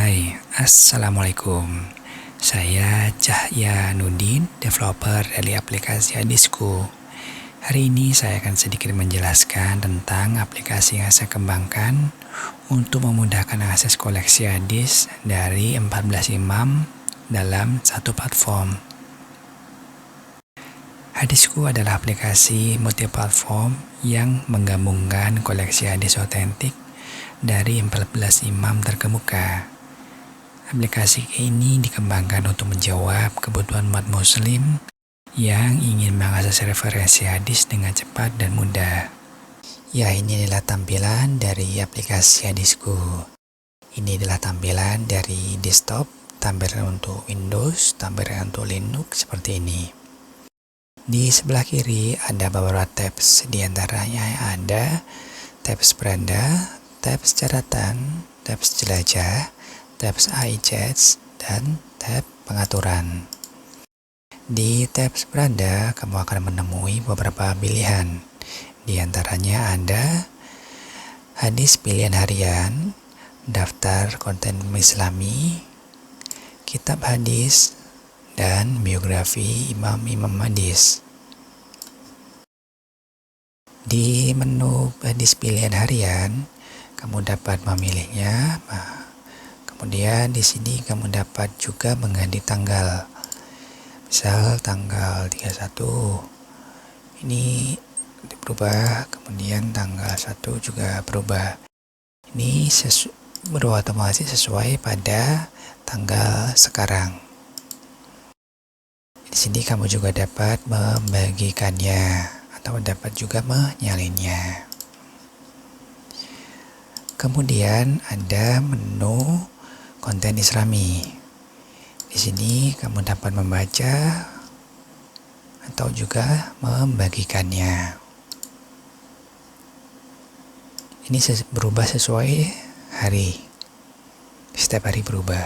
Hai, Assalamualaikum. Saya Cahya Nudin, developer dari aplikasi Hadisku. Hari ini saya akan sedikit menjelaskan tentang aplikasi yang saya kembangkan untuk memudahkan akses koleksi hadis dari 14 imam dalam satu platform. Hadisku adalah aplikasi multiplatform yang menggabungkan koleksi hadis otentik dari 14 imam terkemuka. Aplikasi ini dikembangkan untuk menjawab kebutuhan umat muslim yang ingin mengakses referensi hadis dengan cepat dan mudah. Ya, ini adalah tampilan dari aplikasi Hadisku. Ini adalah tampilan dari desktop, tampilan untuk Windows, tampilan untuk Linux seperti ini. Di sebelah kiri ada beberapa tabs, di antaranya ada tabs beranda, tabs catatan, tabs jelajah, tabs iChat, dan tab pengaturan. Di tabs beranda, kamu akan menemui beberapa pilihan. Di antaranya ada hadis pilihan harian, daftar konten Islami, kitab hadis, dan biografi imam-imam hadis. Di menu hadis pilihan harian, kamu dapat memilihnya. Kemudian di sini kamu dapat juga mengganti tanggal. Misal tanggal 31 ini berubah, kemudian tanggal 1 juga berubah. Ini berotomatis sesuai pada tanggal sekarang. Di sini kamu juga dapat membagikannya atau dapat juga menyalinnya. Kemudian ada menu konten Islami. Di sini kamu dapat membaca atau juga membagikannya. Ini berubah sesuai hari. Setiap hari berubah.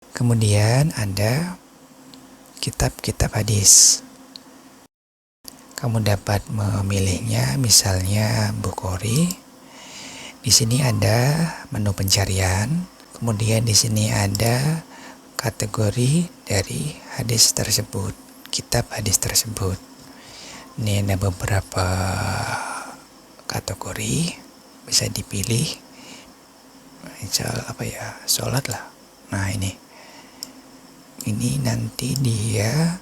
Kemudian ada kitab-kitab hadis. Kamu dapat memilihnya, misalnya Bukhari. Di sini ada menu pencarian, kemudian di sini ada kategori dari hadis tersebut, kitab hadis tersebut. Ini ada beberapa kategori, bisa dipilih. Misal sholat lah. Nah ini nanti dia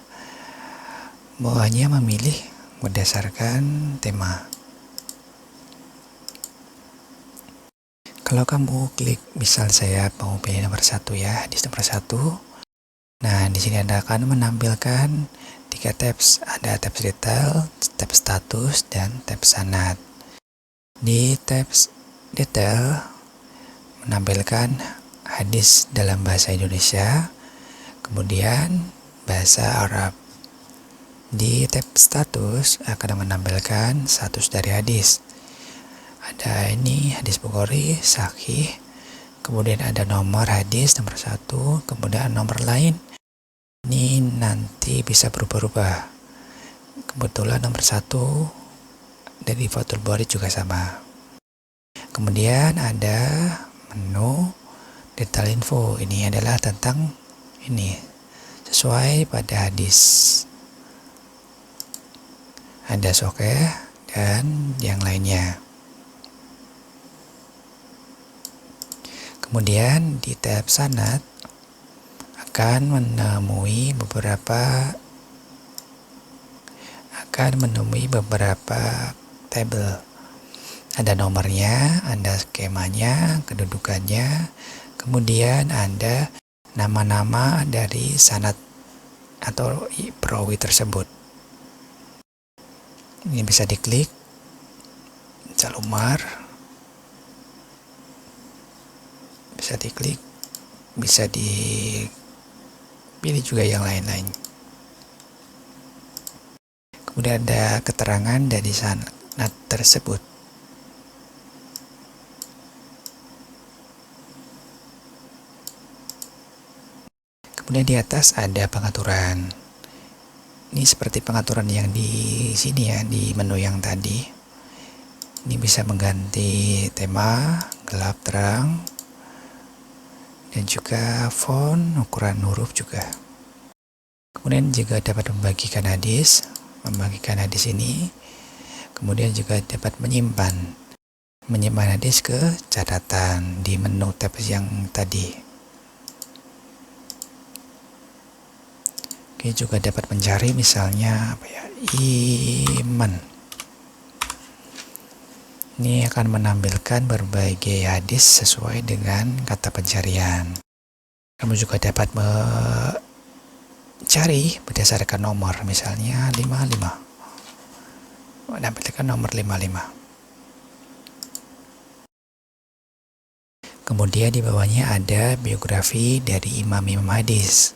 hanya memilih berdasarkan tema. Kalau kamu klik, misal saya mau pilih nomor 1 ya, hadis nomor 1. Nah, di sini Anda akan menampilkan 3 tabs. Ada tabs detail, tabs status, dan tabs sanad. Di tabs detail menampilkan hadis dalam bahasa Indonesia, kemudian bahasa Arab. Di tab status akan menampilkan status dari hadis. Ada ini hadis Bukhari, sahih, kemudian ada nomor hadis nomor 1, kemudian nomor lain. Ini nanti bisa berubah-ubah. Kebetulan nomor 1 dari Fathul Bari juga sama. Kemudian ada menu detail info. Ini adalah tentang ini sesuai pada hadis. Ada sahih dan yang lainnya. Kemudian di tab sanad akan menemui beberapa tabel. Ada nomornya, ada skemanya, kedudukannya, kemudian ada nama-nama dari sanad atau perawi tersebut. Ini bisa diklik, misal Umar, bisa diklik, bisa dipilih juga yang lain-lain. Kemudian ada keterangan dari sanad tersebut. Kemudian di atas ada pengaturan. Ini seperti pengaturan yang di sini ya, di menu yang tadi. Ini bisa mengganti tema, gelap, terang, dan juga font, ukuran huruf juga. Kemudian juga dapat membagikan hadis ini. Kemudian juga dapat menyimpan hadis ke catatan di menu tab yang tadi. Oke, juga dapat mencari misalnya iman. Ini akan menampilkan berbagai hadis sesuai dengan kata pencarian. Kamu juga dapat mencari berdasarkan nomor, misalnya 55. Menampilkan nomor 55. Kemudian di bawahnya ada biografi dari imam-imam hadis.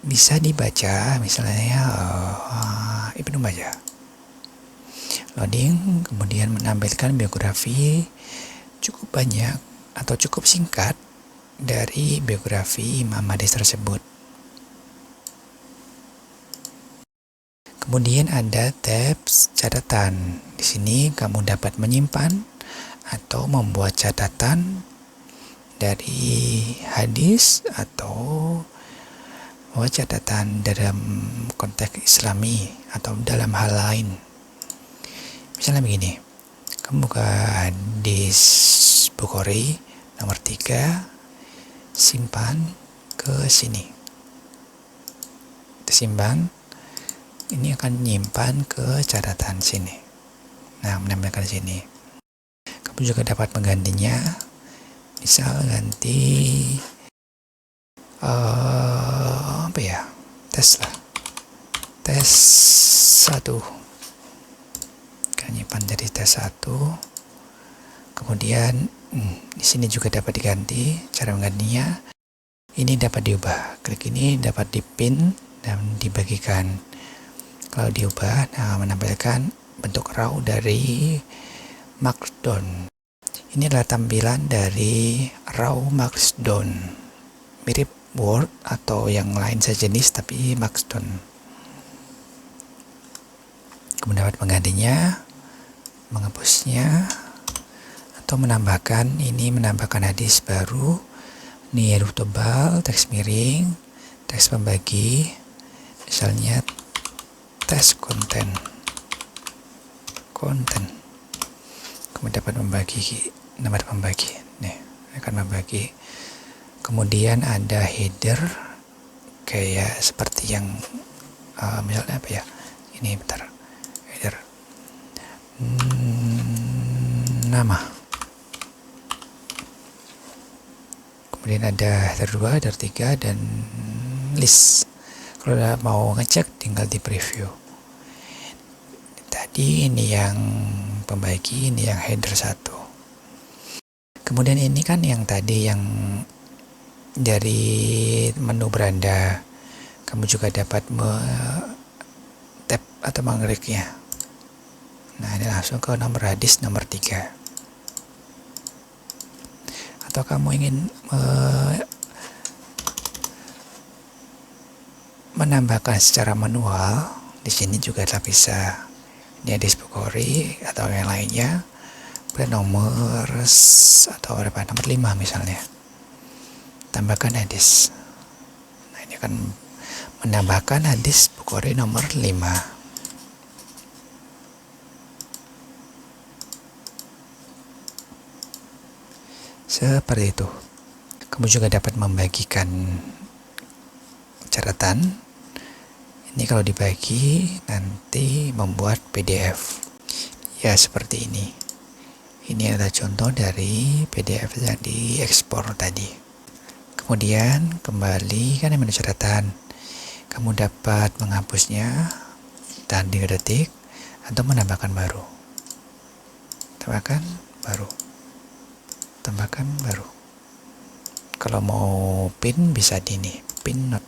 Bisa dibaca misalnya Ibnu Majah. Loading, kemudian menampilkan biografi cukup banyak atau cukup singkat dari biografi imam hadis tersebut. Kemudian ada tab catatan. Di sini kamu dapat menyimpan atau membuat catatan dari hadis atau membuat catatan dalam konteks Islami atau dalam hal lain. Misalnya begini, kamu buka hadis Bukhari nomor 3, simpan ke sini. Simpan, ini akan menyimpan ke catatan sini. Nah, menambahkan sini. Kamu juga dapat menggantinya. Misal ganti tes lah. Tes 1. Nyimpan dari tes 1. Kemudian di sini juga dapat diganti. Cara menggantinya ini dapat diubah. Klik ini dapat dipin dan dibagikan. Kalau diubah, menampilkan bentuk raw dari Markdown. Ini adalah tampilan dari raw Markdown, mirip Word atau yang lain sejenis tapi Markdown. Kemudian dapat menggantinya, menghapusnya, atau menambahkan hadis baru. Ini huruf tebal, teks miring, teks pembagi, misalnya tes konten. Kemudian dapat membagi. Nih, akan membagi. Kemudian ada header kayak seperti yang misalnya ini bentar. Header nama. Kemudian ada header 2, header 3, dan list. Kalau mau ngecek tinggal di preview. Tadi ini yang pembagi, ini yang header 1. Kemudian ini kan yang tadi yang dari menu beranda. Kamu juga dapat tap atau mengkliknya. Nah, ini langsung ke nomor hadis nomor 3. Atau kamu ingin menambahkan secara manual, di sini juga bisa. Ini hadis Bukhari atau yang lainnya, nomor 5 misalnya. Tambahkan hadis. Nah, ini akan menambahkan hadis Bukhari nomor 5. Seperti itu. Kamu juga dapat membagikan catatan. Ini kalau dibagi nanti membuat PDF. Ya, seperti ini. Ini adalah contoh dari PDF yang diekspor tadi. Kemudian kembali kan menu catatan. Kamu dapat menghapusnya dan 3 detik atau menambahkan baru. Tambahkan baru. Kalau mau pin bisa di ini, pin note.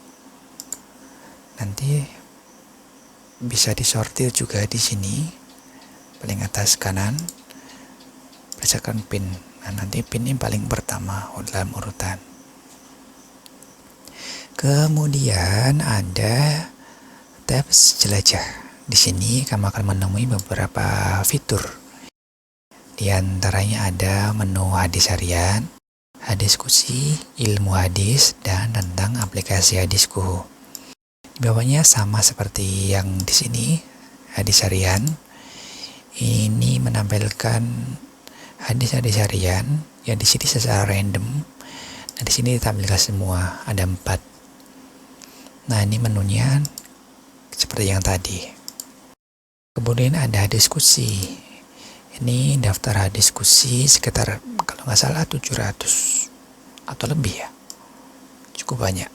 Nanti bisa disortir juga di sini, paling atas kanan, berdasarkan pin. Nah, nanti pin ini paling pertama dalam urutan. Kemudian ada tab jelajah. Di sini kamu akan menemui beberapa fitur. Di antaranya ada menu hadis harian, hadiskusi, ilmu hadis, dan tentang aplikasi hadisku. Di bawahnya sama seperti yang di sini, hadis harian. Ini menampilkan hadis-hadis harian yang di sini secara random. Nah, di sini ditampilkan semua, ada 4. Nah, ini menunya seperti yang tadi. Kemudian ada diskusi. Ini daftar diskusi sekitar kalau nggak salah 700 atau lebih ya. Cukup banyak.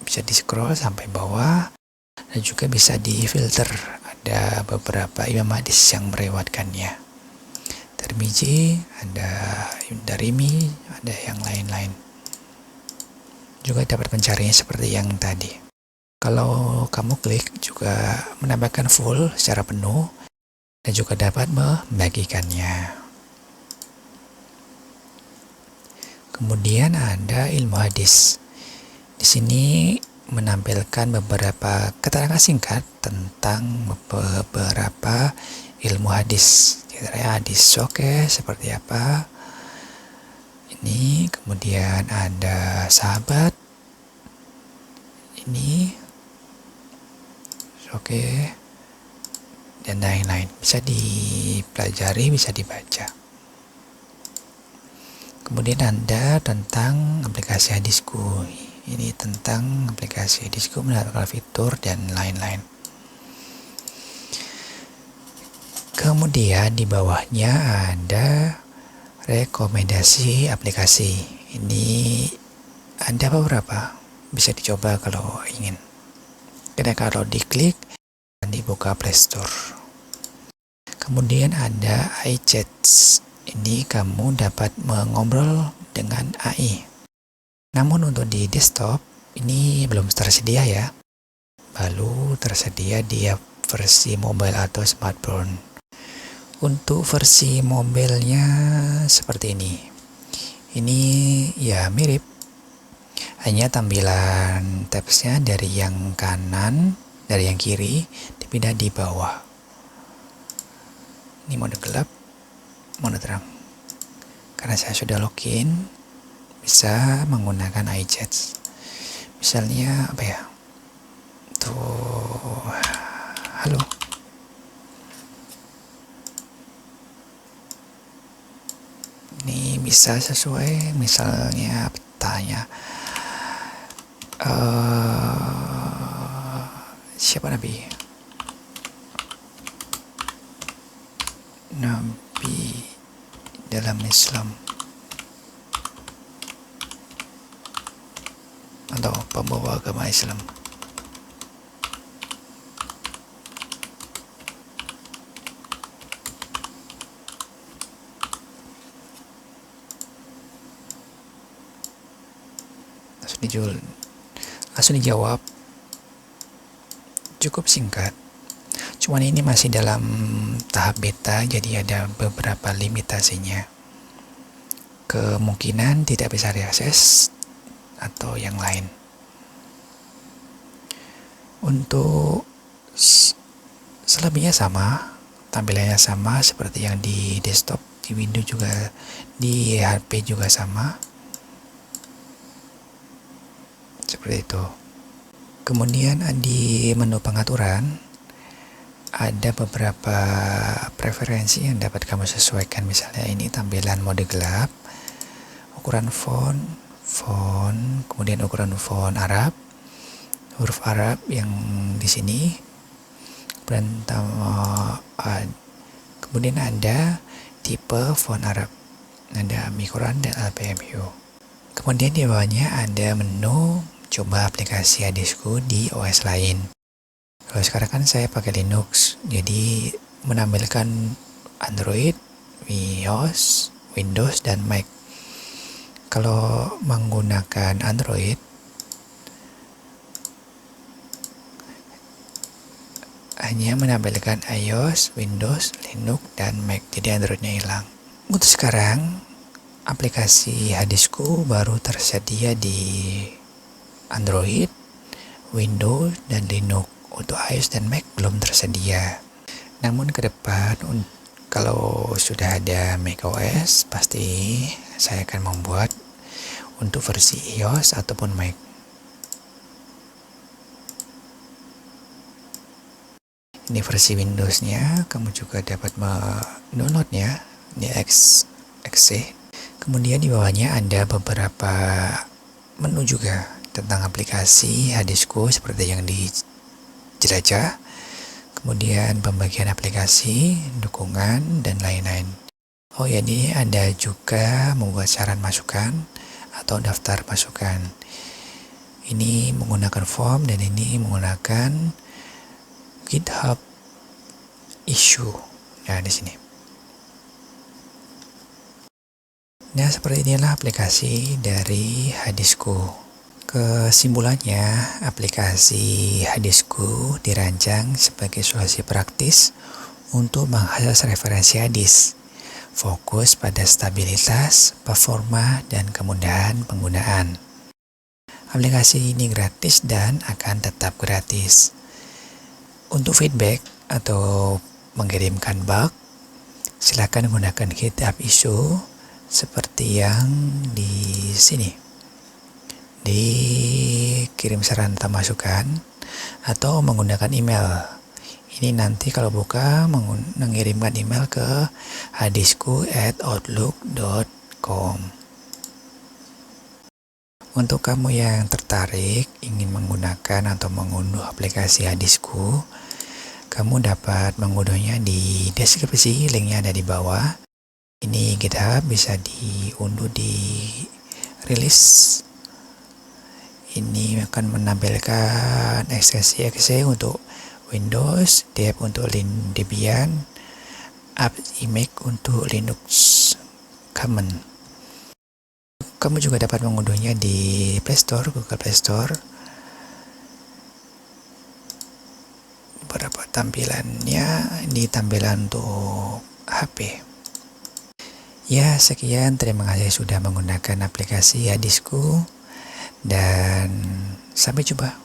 Bisa di scroll sampai bawah dan juga bisa di filter. Ada beberapa imam hadis yang meriwayatkannya. Tirmizi, ada Darimi, ada yang lain-lain. Juga dapat mencarinya seperti yang tadi. Kalau kamu klik juga menambahkan full secara penuh dan juga dapat membagikannya. Kemudian ada ilmu hadis. Di sini menampilkan beberapa keterangan singkat tentang beberapa ilmu hadis. Kira-kira hadis sahih seperti apa. Ini kemudian ada sahabat. Ini oke, dan lain-lain. Bisa dipelajari, bisa dibaca. Kemudian ada tentang aplikasi hadisku. Ini tentang aplikasi hadisku, menampilkan fitur dan lain-lain. Kemudian di bawahnya ada rekomendasi aplikasi. Ini ada beberapa, bisa dicoba kalau ingin. Karena kalau diklik dibuka Play Store. Kemudian ada iChat. Ini kamu dapat mengobrol dengan AI. Namun untuk di desktop ini belum tersedia ya. Baru tersedia di versi mobile atau smartphone. Untuk versi mobilenya seperti ini. Ini ya mirip. Hanya tampilan tabsnya dari yang kanan, dari yang kiri dipindah di bawah. Ini mode gelap, mode terang. Karena saya sudah login, bisa menggunakan iChat. Misalnya apa ya? Tuh, halo. Ini bisa sesuai misalnya petanya. Siapa Nabi? Nabi dalam Islam atau pembawa agama Islam. Langsung dijawab. Cukup singkat. Cuman ini masih dalam tahap beta, jadi ada beberapa limitasinya. Kemungkinan tidak bisa diakses atau yang lain. Untuk selebihnya sama, tampilannya sama seperti yang di desktop, di Windows juga, di HP juga sama. Seperti itu. Kemudian di menu pengaturan ada beberapa preferensi yang dapat kamu sesuaikan. Misalnya ini tampilan mode gelap, ukuran font, kemudian ukuran font Arab, huruf Arab yang di sini. Kemudian ada tipe font Arab, ada Al-Quran dan Al-PMU. Kemudian di bawahnya ada menu coba aplikasi hadisku di OS lain. Kalau sekarang kan saya pakai Linux, jadi menampilkan Android, iOS, Windows, dan Mac. Kalau menggunakan Android, hanya menampilkan iOS, Windows, Linux, dan Mac, jadi Androidnya hilang. Untuk sekarang, aplikasi hadisku baru tersedia di Android, Windows, dan Linux. untuk iOS dan Mac belum tersedia. Namun ke depan kalau sudah ada macOS, pasti saya akan membuat untuk versi iOS ataupun Mac. Ini versi Windows-nya, kamu juga dapat mendownloadnya di exe. Kemudian di bawahnya ada beberapa menu juga tentang aplikasi hadisku seperti yang dijelajah. Kemudian pembagian aplikasi, dukungan, dan lain-lain. Oh ya, ini ada juga membuat saran masukan atau daftar masukan. Ini menggunakan form dan ini menggunakan GitHub issue. Nah, di sini. Nah, seperti inilah aplikasi dari hadisku. Kesimpulannya, aplikasi hadisku dirancang sebagai solusi praktis untuk mengakses referensi hadis. Fokus pada stabilitas, performa, dan kemudahan penggunaan. Aplikasi ini gratis dan akan tetap gratis. Untuk feedback atau mengirimkan bug, silakan gunakan GitHub issue seperti yang di sini. Dikirim saran atau masukan atau menggunakan email. Ini nanti kalau buka mengirimkan email ke hadisku@outlook.com. Untuk kamu yang tertarik ingin menggunakan atau mengunduh aplikasi hadisku, kamu dapat mengunduhnya di deskripsi, linknya ada di bawah. Ini GitHub, bisa diunduh di rilis. Ini akan menampilkan ekstensi exe untuk Windows, Dev untuk Debian, AppImage untuk Linux Common. Kamu juga dapat mengunduhnya di Play Store, Google Play Store. Beberapa tampilannya, ini tampilan untuk HP. Ya, sekian. Terima kasih sudah menggunakan aplikasi hadisku. Dan sampai jumpa.